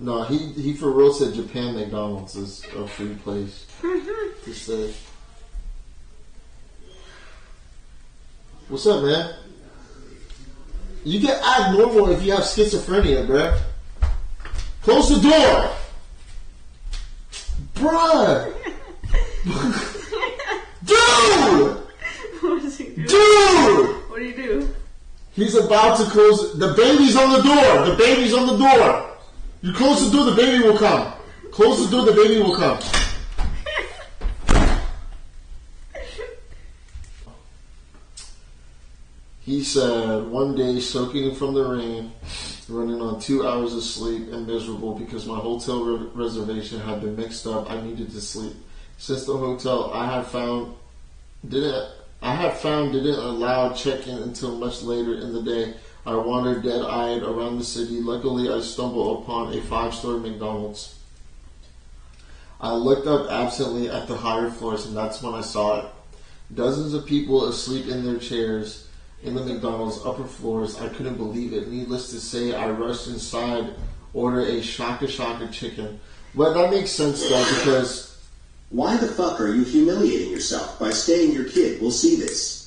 No, he for real said Japan McDonald's is a free place to stay. What's up, man? You can act normal if you have schizophrenia, bruh. Close the door! Bruh! Dude! What does he do? Dude! What do you do? He's about to close. The baby's on the door. The baby's on the door. You close the door, the baby will come. Close the door, the baby will come. He said, one day soaking from the rain, running on 2 hours of sleep and miserable because my hotel reservation had been mixed up. I needed to sleep. Since the hotel I had found didn't allow check-in until much later in the day, I wandered dead-eyed around the city. Luckily, I stumbled upon a 5-star McDonald's. I looked up absently at the higher floors, and that's when I saw it. Dozens of people asleep in their chairs in the McDonald's upper floors. I couldn't believe it. Needless to say, I rushed inside, ordered a shaka chicken. But that makes sense, though, because... Why the fuck are you humiliating yourself by staying your kid? We'll see this.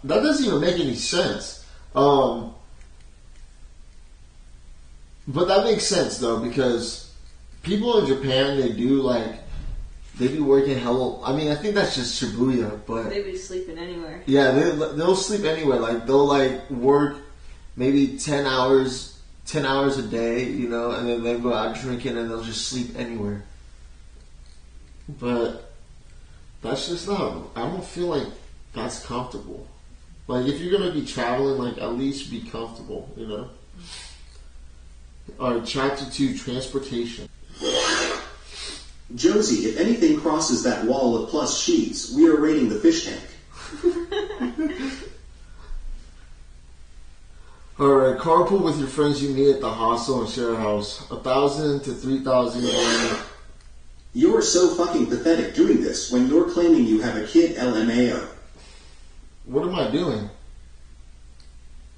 That doesn't even make any sense. But that makes sense, though, because people in Japan, they be working hella... I mean, I think that's just Shibuya, but... They be sleeping anywhere. Yeah, they'll sleep anywhere. Like, they'll, work maybe 10 hours a day, and then they'll go out drinking and they'll just sleep anywhere. But that's just not... I don't feel like that's comfortable. Like, if you're going to be traveling, at least be comfortable, Alright, chapter 2, transportation. Josie, if anything crosses that wall of plus sheets, we are raiding the fish tank. Alright, carpool with your friends you meet at the hostel and share a house. 1,000 to 3,000 yen. You are so fucking pathetic doing this when you're claiming you have a kid LMAO. What am I doing?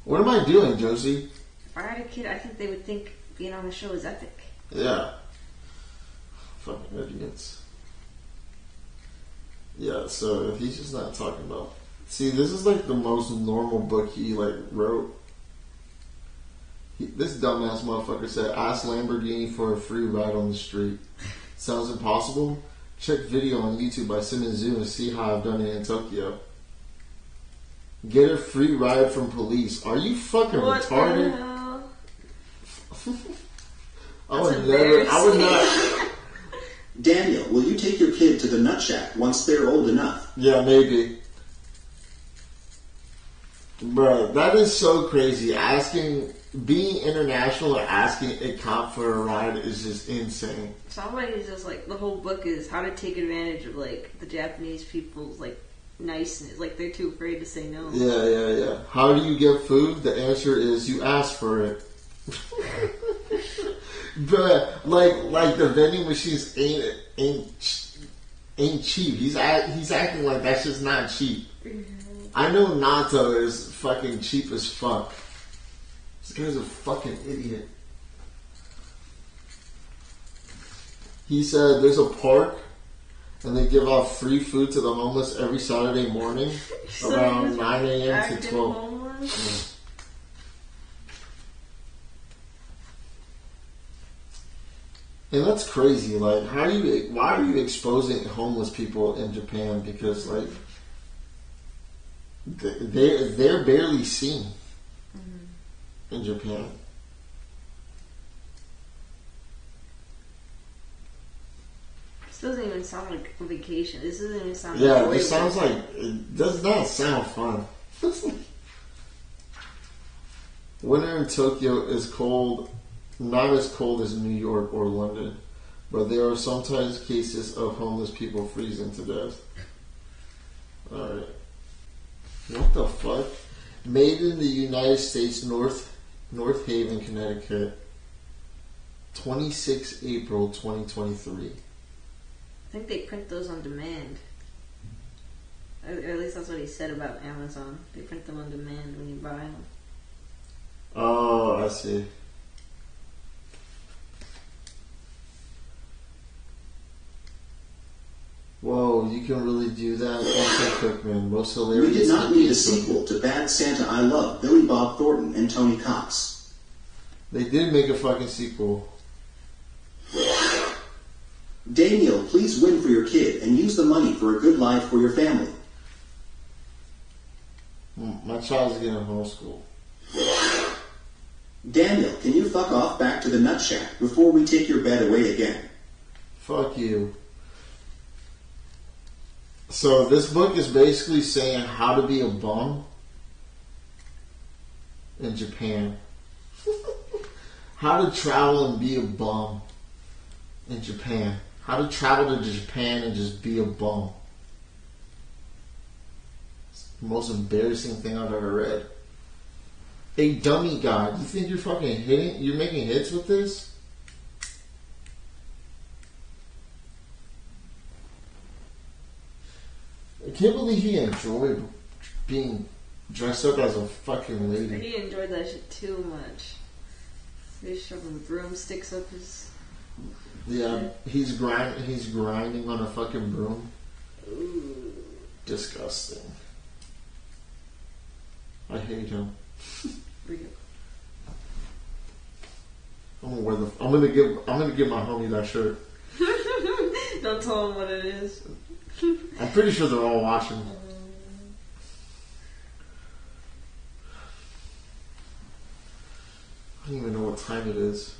What am I doing, Josie? If I had a kid, I think they would think being on the show is epic. Yeah. Fucking idiots. Yeah, so if he's just not talking about... See, this is the most normal book he wrote. This dumbass motherfucker said, ask Lamborghini for a free ride on the street. Sounds impossible? Check video on YouTube by Simmons and see how I've done it in Tokyo. Get a free ride from police. Are you fucking retarded? The hell? I would not. Daniel, will you take your kid to the nut shack once they're old enough? Yeah, maybe. Bro, that is so crazy. Being international and asking a cop for a ride is just insane. Somebody's just the whole book is how to take advantage of the Japanese people's niceness. They're too afraid to say no. Yeah. How do you get food? The answer is you ask for it. But the vending machines ain't cheap. He's acting like that's just not cheap. I know Nato is fucking cheap as fuck. This guy's a fucking idiot. He said there's a park and they give out free food to the homeless every Saturday morning around 9 a.m. to 12. Yeah. And that's crazy. Why are you exposing homeless people in Japan? Because they're barely seen in Japan. This doesn't even sound like a vacation. This doesn't even sound enjoyable. It does not sound fun. Winter in Tokyo is cold. Not as cold as New York or London, but there are sometimes cases of homeless people freezing to death. Alright. What the fuck? Made in the United States, North Haven, Connecticut. 26 April 2023. I think they print those on demand. Or at least that's what he said about Amazon. They print them on demand when you buy them. Oh, I see. you can really do that. That's Cookman. Most We hilarious. did not need a sequel to Bad Santa I Love, Billy Bob Thornton and Tony Cox. They did make a fucking sequel. Damiel, please win for your kid and use the money for a good life for your family. My child's getting homeschooled. Daniel, can you fuck off back to the nut shack before we take your bed away again? Fuck you. So this book is basically saying how to be a bum in Japan. How to travel and be a bum in Japan. How to travel to Japan and just be a bum. It's the most embarrassing thing I've ever read. A dummy guy. You think you're fucking hitting? You're making hits with this? I can't believe he enjoyed being dressed up as a fucking lady. He enjoyed that shit too much. He's shoving broomsticks up his... Yeah, he's grinding on a fucking broom. Ooh. Disgusting. I hate him. I'm gonna give my homie that shirt. Don't tell him what it is. I'm pretty sure they're all watching. I don't even know what time it is.